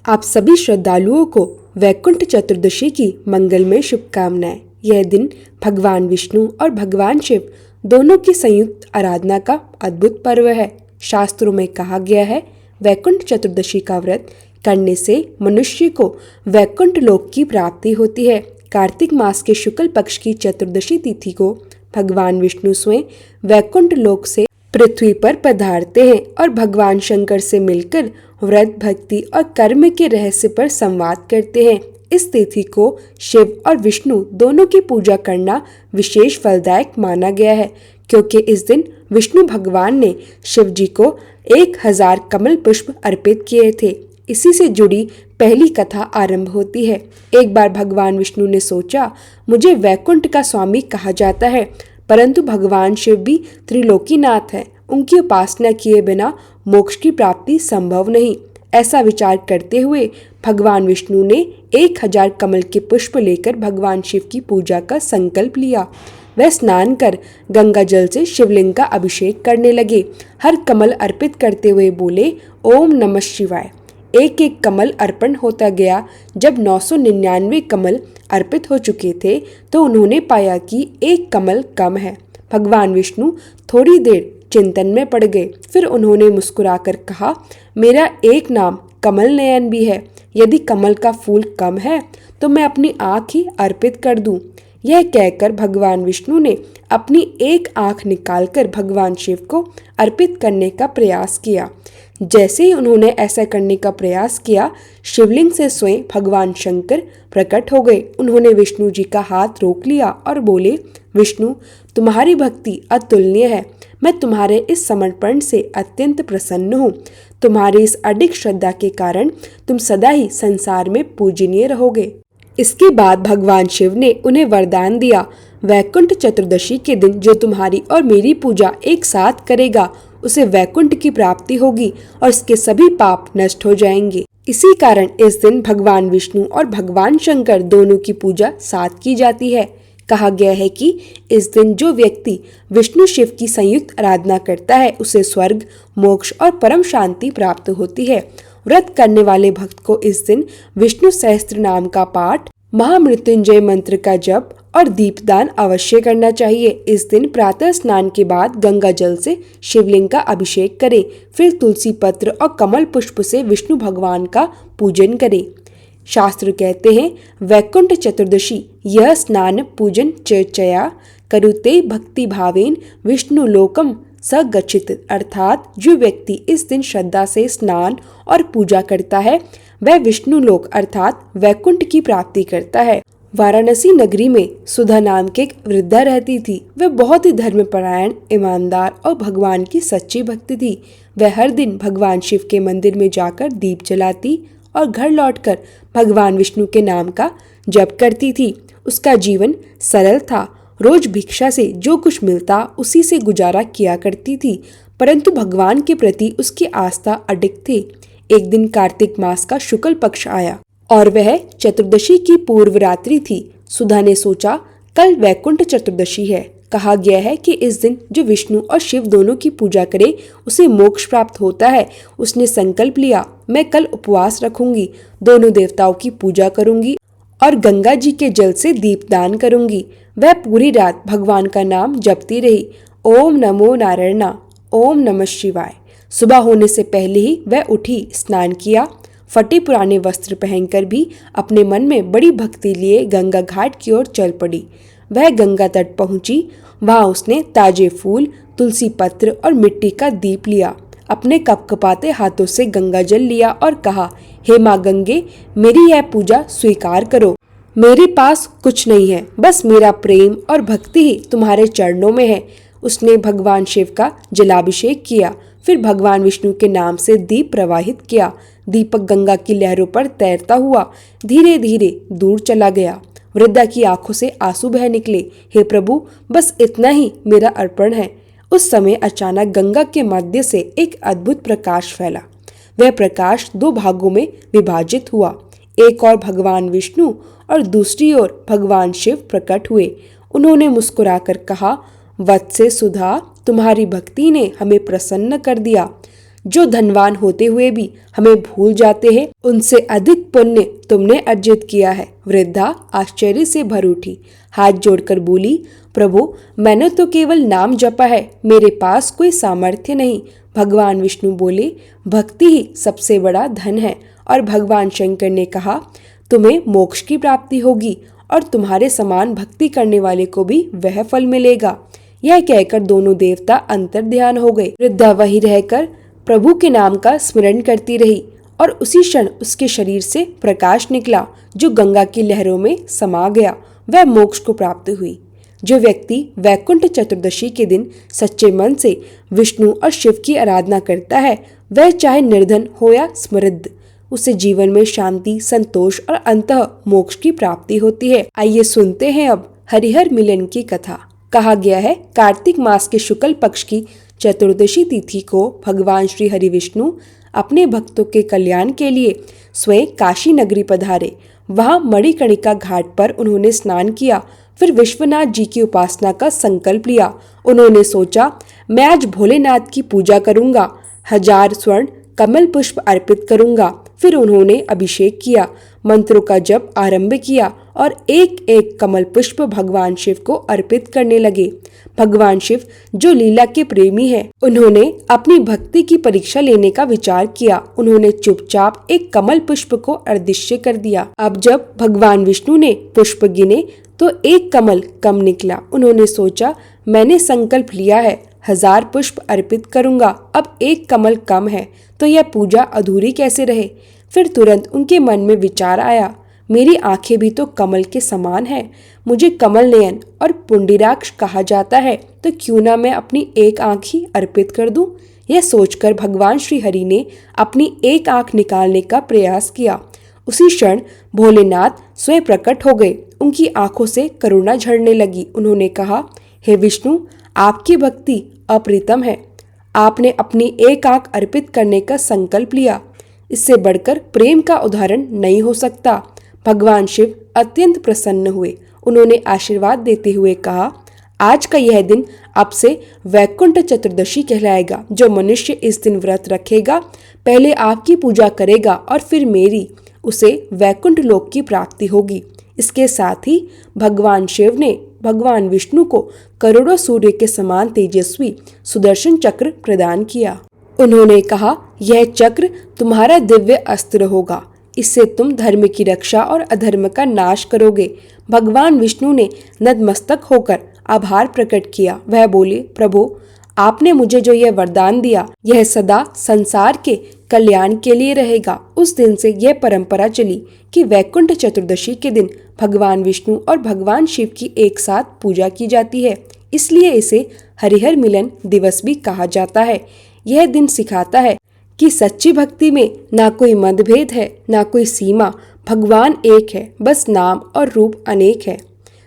आप सभी श्रद्धालुओं को वैकुंठ चतुर्दशी की मंगलमय शुभकामनाएं। यह दिन भगवान विष्णु और भगवान शिव दोनों की संयुक्त आराधना का अद्भुत पर्व है। शास्त्रों में कहा गया है, वैकुंठ चतुर्दशी का व्रत करने से मनुष्य को वैकुंठ लोक की प्राप्ति होती है। कार्तिक मास के शुक्ल पक्ष की चतुर्दशी तिथि को भगवान विष्णु स्वयं वैकुंठ लोक से पृथ्वी पर पधारते हैं और भगवान शंकर से मिलकर व्रत, भक्ति और कर्म के रहस्य पर संवाद करते हैं। इस तिथि को शिव और विष्णु दोनों की पूजा करना विशेष फलदायक माना गया है, क्योंकि इस दिन विष्णु भगवान ने शिव जी को 1000 कमल पुष्प अर्पित किए थे। इसी से जुड़ी पहली कथा आरंभ होती है। एक बार भगवान विष्णु ने सोचा, मुझे वैकुंठ का स्वामी कहा जाता है, परंतु भगवान शिव भी त्रिलोकीनाथ है, उनकी उपासना किए बिना मोक्ष की प्राप्ति संभव नहीं। ऐसा विचार करते हुए भगवान विष्णु ने 1000 कमल के पुष्प लेकर भगवान शिव की पूजा का संकल्प लिया। वह स्नान कर गंगा जल से शिवलिंग का अभिषेक करने लगे। हर कमल अर्पित करते हुए बोले, ओम नमः शिवाय। एक एक कमल अर्पण होता गया। जब 999 कमल अर्पित हो चुके थे तो उन्होंने पाया कि एक कमल कम है। भगवान विष्णु थोड़ी देर चिंतन में पड़ गए। फिर उन्होंने मुस्कुराकर कहा, मेरा एक नाम कमल नयन भी है। यदि कमल का फूल कम है तो मैं अपनी आँख ही अर्पित कर दूं। यह कहकर भगवान विष्णु ने अपनी एक आँख निकालकर भगवान शिव को अर्पित करने का प्रयास किया। जैसे ही उन्होंने ऐसा करने का प्रयास किया, शिवलिंग से स्वयं भगवान शंकर प्रकट हो गए। उन्होंने विष्णु जी का हाथ रोक लिया और बोले, विष्णु, तुम्हारी भक्ति अतुलनीय है। मैं तुम्हारे इस समर्पण से अत्यंत प्रसन्न हूँ। तुम्हारी इस अडिग श्रद्धा के कारण तुम सदा ही संसार में पूजनीय रहोगे। इसके बाद भगवान शिव ने उन्हें वरदान दिया, वैकुंठ चतुर्दशी के दिन जो तुम्हारी और मेरी पूजा एक साथ करेगा उसे वैकुंठ की प्राप्ति होगी और उसके सभी पाप नष्ट हो जाएंगे। इसी कारण इस दिन भगवान विष्णु और भगवान शंकर दोनों की पूजा साथ की जाती है। कहा गया है कि इस दिन जो व्यक्ति विष्णु शिव की संयुक्त आराधना करता है उसे स्वर्ग, मोक्ष और परम शांति प्राप्त होती है। व्रत करने वाले भक्त को इस दिन विष्णु सहस्त्र नाम का पाठ, महामृत्युंजय मंत्र का जप और दीपदान अवश्य करना चाहिए। इस दिन प्रातः स्नान के बाद गंगा जल से शिवलिंग का अभिषेक करें। फिर तुलसी पत्र और कमल पुष्प से विष्णु भगवान का पूजन करें। शास्त्र कहते हैं, वैकुंठ चतुर्दशी यह स्नान पूजन चर्चया करुते भक्ति भावेन विष्णु लोकम स गच्छित। अर्थात जो व्यक्ति इस दिन श्रद्धा से स्नान और पूजा करता है वह विष्णु लोक अर्थात वैकुंठ की प्राप्ति करता है। वाराणसी नगरी में सुधा नाम की एक वृद्धा रहती थी। वह बहुत ही धर्मपरायण, ईमानदार और भगवान की सच्ची भक्त थी। वह हर दिन भगवान शिव के मंदिर में जाकर दीप जलाती और घर लौटकर भगवान विष्णु के नाम का जप करती थी। उसका जीवन सरल था। रोज भिक्षा से जो कुछ मिलता उसी से गुजारा किया करती थी, परंतु भगवान के प्रति उसकी आस्था अडिग थी। एक दिन कार्तिक मास का शुक्ल पक्ष आया और वह चतुर्दशी की पूर्व रात्रि थी। सुधा ने सोचा, कल वैकुंठ चतुर्दशी है। कहा गया है कि इस दिन जो विष्णु और शिव दोनों की पूजा करे उसे मोक्ष प्राप्त होता है। उसने संकल्प लिया, मैं कल उपवास रखूंगी, दोनों देवताओं की पूजा करूंगी और गंगा जी के जल से दीपदान करूंगी। वह पूरी रात भगवान का नाम जपती रही, ओम नमो नारायणा, ओम नमः शिवाय। सुबह होने से पहले ही वह उठी, स्नान किया, फटे पुराने वस्त्र पहनकर भी अपने मन में बड़ी भक्ति लिए गंगा घाट की ओर चल पड़ी। वह गंगा तट पहुंची। वहां उसने ताजे फूल, तुलसी पत्र और मिट्टी का दीप लिया। अपने कपकपाते हाथों से गंगा जल लिया और कहा, हे माँ गंगे, मेरी यह पूजा स्वीकार करो। मेरे पास कुछ नहीं है, बस मेरा प्रेम और भक्ति ही तुम्हारे चरणों में है। उसने भगवान शिव का जलाभिषेक किया, फिर भगवान विष्णु के नाम से दीप प्रवाहित किया। दीपक गंगा की लहरों पर तैरता हुआ धीरे धीरे दूर चला गया। वृद्धा की आंखों से आंसू बह निकले। हे प्रभु, बस इतना ही मेरा अर्पण है। उस समय अचानक गंगा के मध्य से एक अद्भुत प्रकाश फैला। वह प्रकाश 2 भागों में विभाजित हुआ। एक और भगवान विष्णु और दूसरी ओर भगवान शिव प्रकट हुए। उन्होंने मुस्कुराकर कहा, वत्से सुधा, तुम्हारी भक्ति ने हमें प्रसन्न कर दिया। जो धनवान होते हुए भी हमें भूल जाते हैं, उनसे अधिक पुण्य तुमने अर्जित किया है। वृद्धा आश्चर्य से भर उठी, हाथ जोड़कर बोली, प्रभु मैंने तो केवल नाम जपा है, मेरे पास कोई सामर्थ्य नहीं। भगवान विष्णु बोले, भक्ति ही सबसे बड़ा धन है। और भगवान शंकर ने कहा, तुम्हें मोक्ष की प्राप्ति होगी और तुम्हारे समान भक्ति करने वाले को भी वह फल मिलेगा। यह कहकर दोनों देवता अंतर ध्यान हो गए। वृद्धा वहीं रहकर प्रभु के नाम का स्मरण करती रही और उसी क्षण उसके शरीर से प्रकाश निकला जो गंगा की लहरों में समा गया। वह मोक्ष को प्राप्त हुई। जो व्यक्ति वैकुंठ चतुर्दशी के दिन सच्चे मन से विष्णु और शिव की आराधना करता है, वह चाहे निर्धन हो या समृद्ध, उसे जीवन में शांति, संतोष और अंततः मोक्ष की प्राप्ति होती है। आइए सुनते हैं अब हरिहर मिलन की कथा। कहा गया है, कार्तिक मास के शुक्ल पक्ष की चतुर्दशी तिथि को भगवान श्री हरि विष्णु अपने भक्तों के कल्याण के लिए स्वयं काशी नगरी पधारे। वहां मणिकर्णिका घाट पर उन्होंने स्नान किया, फिर विश्वनाथ जी की उपासना का संकल्प लिया। उन्होंने सोचा, मैं आज भोलेनाथ की पूजा करूंगा, 1000 स्वर्ण कमल पुष्प अर्पित करूंगा। फिर उन्होंने अभिषेक किया, मंत्रों का जप आरंभ किया और एक एक कमल पुष्प भगवान शिव को अर्पित करने लगे। भगवान शिव जो लीला के प्रेमी है, उन्होंने अपनी भक्ति की परीक्षा लेने का विचार किया। उन्होंने चुपचाप एक कमल पुष्प को अदृश्य कर दिया। अब जब भगवान विष्णु ने पुष्प गिने तो एक कमल कम निकला। उन्होंने सोचा, मैंने संकल्प लिया है, 1000 पुष्प अर्पित करूंगा, अब एक कमल कम है तो यह पूजा अधूरी कैसे रहे। फिर तुरंत उनके मन में विचार आया, मेरी आंखें भी तो कमल के समान है, मुझे कमल नयन और पुंडरीकाक्ष कहा जाता है, तो क्यों ना मैं अपनी एक आंख ही अर्पित कर दूं। यह सोचकर भगवान श्री हरि ने अपनी एक आंख निकालने का प्रयास किया। उसी क्षण भोलेनाथ स्वयं प्रकट हो गए। उनकी आंखों से करुणा झरने लगी। उन्होंने कहा, हे विष्णु, आपकी भक्ति अप्रतिम है। आपने अपनी एक आंख अर्पित करने का संकल्प लिया, इससे बढ़कर प्रेम का उदाहरण नहीं हो सकता। भगवान शिव अत्यंत प्रसन्न हुए। उन्होंने आशीर्वाद देते हुए कहा, आज का यह दिन अब से वैकुंठ चतुर्दशी कहलाएगा। जो मनुष्य इस दिन व्रत रखेगा, पहले आपकी पूजा करेगा और फिर मेरी, उसे वैकुंठ लोक की प्राप्ति होगी। इसके साथ ही भगवान शिव ने भगवान विष्णु को करोड़ों सूर्य के समान तेजस्वी सुदर्शन चक्र प्रदान किया। उन्होंने कहा, यह चक्र तुम्हारा दिव्य अस्त्र होगा, इससे तुम धर्म की रक्षा और अधर्म का नाश करोगे। भगवान विष्णु ने नतमस्तक होकर आभार प्रकट किया। वह बोले, प्रभु, आपने मुझे जो यह वरदान दिया, यह सदा संसार के कल्याण के लिए रहेगा। उस दिन से यह परंपरा चली कि वैकुंठ चतुर्दशी के दिन भगवान विष्णु और भगवान शिव की एक साथ पूजा की जाती है, इसलिए इसे हरिहर मिलन दिवस भी कहा जाता है। यह दिन सिखाता है कि सच्ची भक्ति में ना कोई मतभेद है, ना कोई सीमा, भगवान एक है, बस नाम और रूप अनेक है।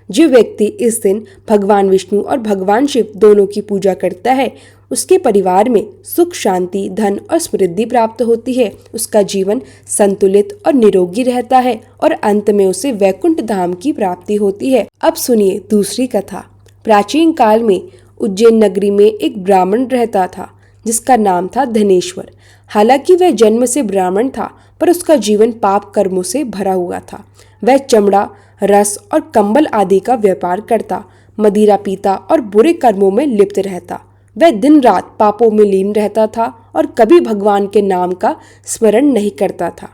जो व्यक्ति इस दिन भगवान विष्णु और भगवान शिव दोनों की पूजा करता है, उसके परिवार में सुख, शांति, धन और समृद्धि प्राप्त होती है। उसका जीवन संतुलित और निरोगी रहता है और अंत में उसे वैकुंठ धाम की प्राप्ति होती है। अब सुनिए दूसरी कथा। प्राचीन काल में उज्जैन नगरी में एक ब्राह्मण रहता था जिसका नाम था धनेश्वर। हालांकि वह जन्म से ब्राह्मण था, पर उसका जीवन पाप कर्मों से भरा हुआ था। वह चमड़ा, रस और कंबल आदि का व्यापार करता, मदिरा पीता और बुरे कर्मों में लिप्त रहता। वह दिन रात पापों में लीन रहता था और कभी भगवान के नाम का स्मरण नहीं करता था।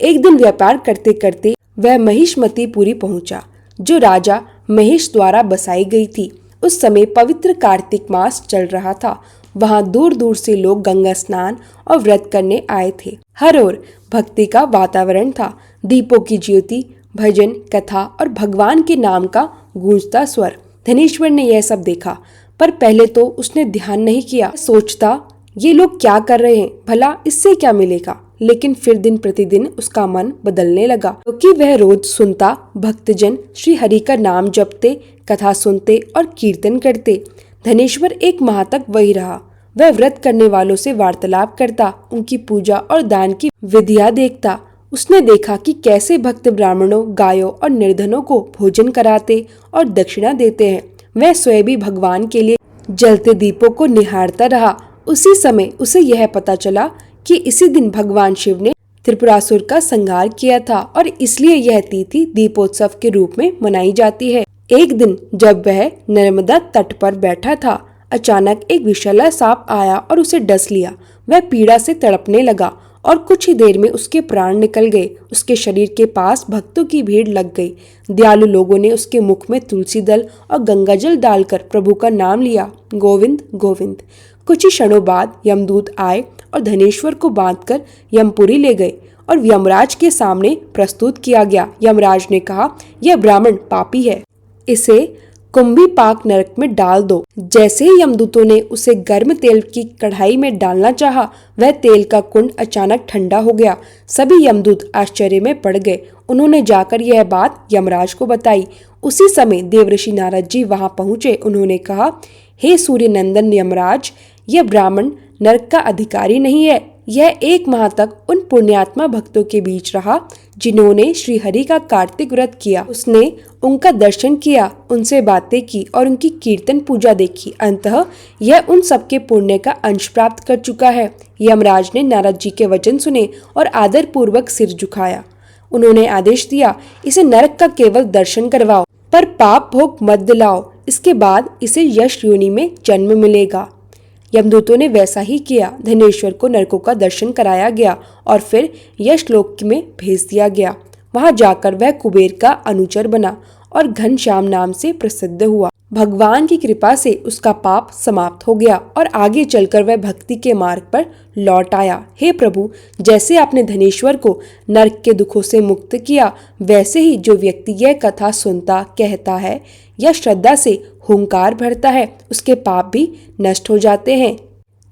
एक दिन व्यापार करते करते वह महिष्मतीपुरी पहुंचा, जो राजा महेश द्वारा बसाई गई थी। उस समय पवित्र कार्तिक मास चल रहा था। वहां दूर दूर से लोग गंगा स्नान और व्रत करने आए थे। हर ओर भक्ति का वातावरण था। दीपों की ज्योति, भजन, कथा और भगवान के नाम का गूंजता स्वर। धनेश्वर ने यह सब देखा, पर पहले तो उसने ध्यान नहीं किया। सोचता, ये लोग क्या कर रहे हैं, भला इससे क्या मिलेगा। लेकिन फिर दिन प्रतिदिन उसका मन बदलने लगा, क्योंकि वह रोज सुनता भक्तजन श्री हरि का नाम जपते, कथा सुनते और कीर्तन करते। धनेश्वर एक माह तक वही रहा। वह व्रत करने वालों से वार्तालाप करता, उनकी पूजा और दान की विधियां देखता। उसने देखा कि कैसे भक्त ब्राह्मणों, गायों और निर्धनों को भोजन कराते और दक्षिणा देते हैं। वह स्वयं भी भगवान के लिए जलते दीपों को निहारता रहा उसी समय उसे यह पता चला कि इसी दिन भगवान शिव ने त्रिपुरासुर का संहार किया था और इसलिए यह तिथि दीपोत्सव के रूप में मनाई जाती है। एक दिन जब वह नर्मदा तट पर बैठा था, अचानक एक विषैला सांप आया और उसे डस लिया। वह पीड़ा से तड़पने लगा और कुछ ही देर में उसके प्राण निकल गए। उसके शरीर के पास भक्तों की भीड़ लग गई। दयालु लोगों ने उसके मुख में तुलसी दल और गंगाजल डालकर प्रभु का नाम लिया, गोविंद गोविंद। कुछ ही क्षणों बाद यमदूत आए और धनेश्वर को बांधकर यमपुरी ले गए और यमराज के सामने प्रस्तुत किया गया। यमराज ने कहा, यह ब्राह्मण पापी है, इसे कुंभी पाक नरक में डाल दो। जैसे ही यमदूतों ने उसे गर्म तेल की कढ़ाई में डालना चाहा, वह तेल का कुंड अचानक ठंडा हो गया। सभी यमदूत आश्चर्य में पड़ गए। उन्होंने जाकर यह बात यमराज को बताई। उसी समय देवर्षि नारद जी वहां पहुंचे। उन्होंने कहा, हे सूर्य नंदन यमराज, यह ब्राह्मण नरक का अधिकारी नहीं है। यह एक माह तक उन पुण्यात्मा भक्तों के बीच रहा जिन्होंने श्री हरि का कार्तिक व्रत किया। उसने उनका दर्शन किया, उनसे बातें की और उनकी कीर्तन पूजा देखी। अंततः यह उन सबके पुण्य का अंश प्राप्त कर चुका है। यमराज ने नारद जी के वचन सुने और आदर पूर्वक सिर झुकाया। उन्होंने आदेश दिया, इसे नरक का केवल दर्शन करवाओ, पर पाप भोग मत दिलाओ। इसके बाद इसे यश योनि में जन्म मिलेगा। यमदूतों ने वैसा ही किया। धनेश्वर को नरकों का दर्शन कराया गया और फिर यशलोक में भेज दिया गया। वहां जाकर वह कुबेर का अनुचर बना और घनश्याम नाम से प्रसिद्ध हुआ। भगवान की कृपा से उसका पाप समाप्त हो गया और आगे चलकर वह भक्ति के मार्ग पर लौट आया। हे प्रभु, जैसे आपने धनेश्वर को नरक के दुखों से मुक्त किया, वैसे ही जो व्यक्ति यह कथा सुनता, कहता है या श्रद्धा से हुंकार भरता है, उसके पाप भी नष्ट हो जाते हैं।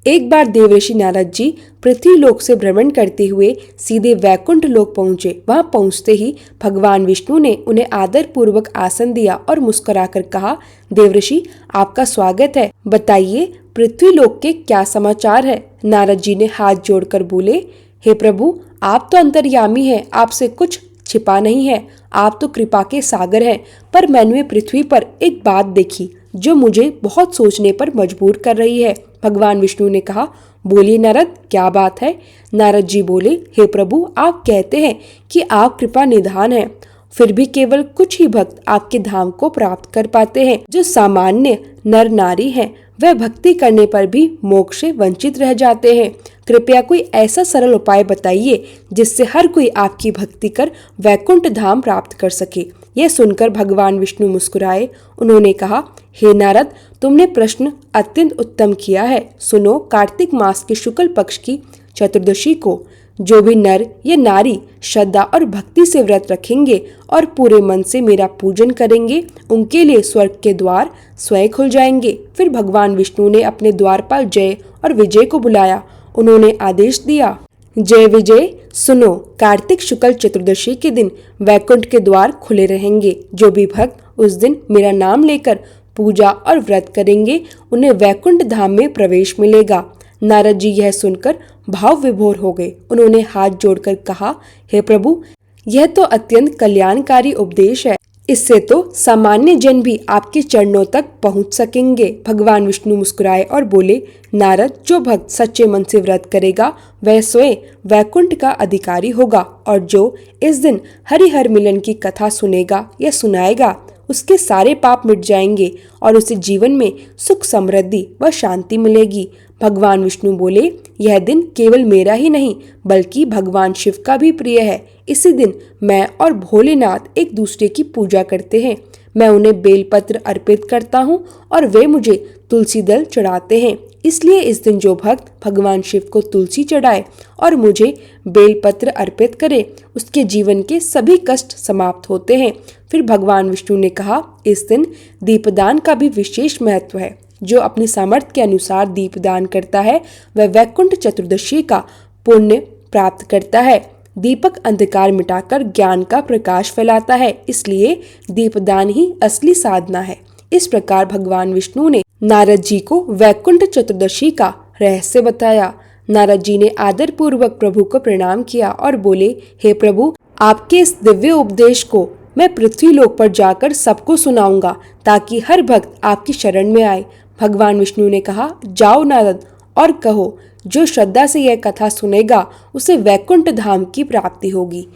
एक बार देवर्षि नारद जी पृथ्वी लोक से भ्रमण करते हुए सीधे वैकुंठ लोक पहुंचे। वहां पहुंचते ही भगवान विष्णु ने उन्हें आदर पूर्वक आसन दिया और मुस्कुराकर कहा, देवर्षि, आपका स्वागत है। बताइए, पृथ्वी लोक के क्या समाचार है? नारद जी ने हाथ जोड़कर बोले, हे प्रभु, आप तो अंतर्यामी हैं, आपसे कुछ छिपा नहीं है। आप तो कृपा के सागर हैं। पर मैंने पृथ्वी पर एक बात देखी जो मुझे बहुत सोचने पर मजबूर कर रही है। भगवान विष्णु ने कहा, बोलिए नारद, क्या बात है? नारद जी बोले, हे प्रभु, आप कहते हैं कि आप कृपा निधान हैं, फिर भी केवल कुछ ही भक्त आपके धाम को प्राप्त कर पाते हैं। जो सामान्य नर नारी हैं, वह भक्ति करने पर भी मोक्ष से वंचित रह जाते हैं। कृपया कोई ऐसा सरल उपाय बताइए जिससे हर कोई आपकी भक्ति कर वैकुंठ धाम प्राप्त कर सके। यह सुनकर भगवान विष्णु मुस्कुराए। उन्होंने कहा, हे नारद, तुमने प्रश्न अत्यंत उत्तम किया है। सुनो, कार्तिक मास के शुक्ल पक्ष की चतुर्दशी को जो भी नर या नारी श्रद्धा और भक्ति से व्रत रखेंगे और पूरे मन से मेरा पूजन करेंगे, उनके लिए स्वर्ग के द्वार स्वयं खुल जाएंगे। फिर भगवान विष्णु ने अपने द्वारपाल जय और विजय को बुलाया। उन्होंने आदेश दिया, जय विजय, सुनो, कार्तिक शुक्ल चतुर्दशी के दिन वैकुंठ के द्वार खुले रहेंगे। जो भी भक्त उस दिन मेरा नाम लेकर पूजा और व्रत करेंगे, उन्हें वैकुंठ धाम में प्रवेश मिलेगा। नारद जी यह सुनकर भाव विभोर हो गए। उन्होंने हाथ जोड़कर कहा, हे प्रभु, यह तो अत्यंत कल्याणकारी उपदेश है। इससे तो सामान्य जन भी आपके चरणों तक पहुंच सकेंगे। भगवान विष्णु मुस्कुराए और बोले, नारद, जो भक्त सच्चे मन से व्रत करेगा वह स्वयं वैकुंठ का अधिकारी होगा और जो इस दिन हरिहर मिलन की कथा सुनेगा या सुनाएगा, उसके सारे पाप मिट जाएंगे और उसे जीवन में सुख, समृद्धि व शांति मिलेगी। भगवान विष्णु बोले, यह दिन केवल मेरा ही नहीं बल्कि भगवान शिव का भी प्रिय है। इसी दिन मैं और भोलेनाथ एक दूसरे की पूजा करते हैं। मैं उन्हें बेलपत्र अर्पित करता हूँ और वे मुझे तुलसी दल चढ़ाते हैं। इसलिए इस दिन जो भक्त भगवान शिव को तुलसी चढ़ाए और मुझे बेलपत्र अर्पित करे, उसके जीवन के सभी कष्ट समाप्त होते हैं। फिर भगवान विष्णु ने कहा, इस दिन दीपदान का भी विशेष महत्व है। जो अपनी सामर्थ्य के अनुसार दीपदान करता है वह वैकुंठ चतुर्दशी का पुण्य प्राप्त करता है। दीपक अंधकार मिटाकर ज्ञान का प्रकाश फैलाता है, इसलिए दीपदान ही असली साधना है। इस प्रकार भगवान विष्णु ने नारद जी को वैकुंठ चतुर्दशी का रहस्य बताया। नारद जी ने आदर पूर्वक प्रभु को प्रणाम किया और बोले, हे प्रभु, आपके इस दिव्य उपदेश को मैं पृथ्वी लोक पर जाकर सबको सुनाऊंगा ताकि हर भक्त आपकी शरण में आए। भगवान विष्णु ने कहा, जाओ नारद और कहो, जो श्रद्धा से यह कथा सुनेगा उसे वैकुंठ धाम की प्राप्ति होगी।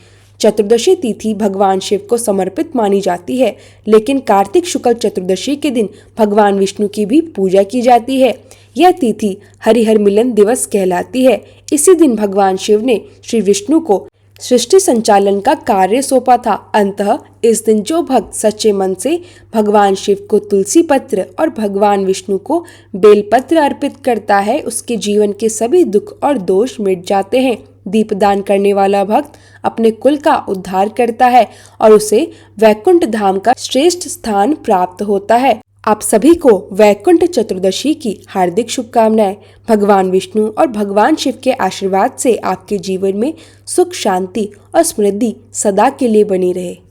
चतुर्दशी तिथि भगवान शिव को समर्पित मानी जाती है, लेकिन कार्तिक शुक्ल चतुर्दशी के दिन भगवान विष्णु की भी पूजा की जाती है। यह तिथि हरिहर मिलन दिवस कहलाती है। इसी दिन भगवान शिव ने श्री विष्णु को सृष्टि संचालन का कार्य सौंपा था। अंततः इस दिन जो भक्त सच्चे मन से भगवान शिव को तुलसी पत्र और भगवान विष्णु को बेलपत्र अर्पित करता है, उसके जीवन के सभी दुख और दोष मिट जाते हैं। दीपदान करने वाला भक्त अपने कुल का उद्धार करता है और उसे वैकुंठ धाम का श्रेष्ठ स्थान प्राप्त होता है। आप सभी को वैकुंठ चतुर्दशी की हार्दिक शुभकामनाएं। भगवान विष्णु और भगवान शिव के आशीर्वाद से आपके जीवन में सुख, शांति और समृद्धि सदा के लिए बनी रहे।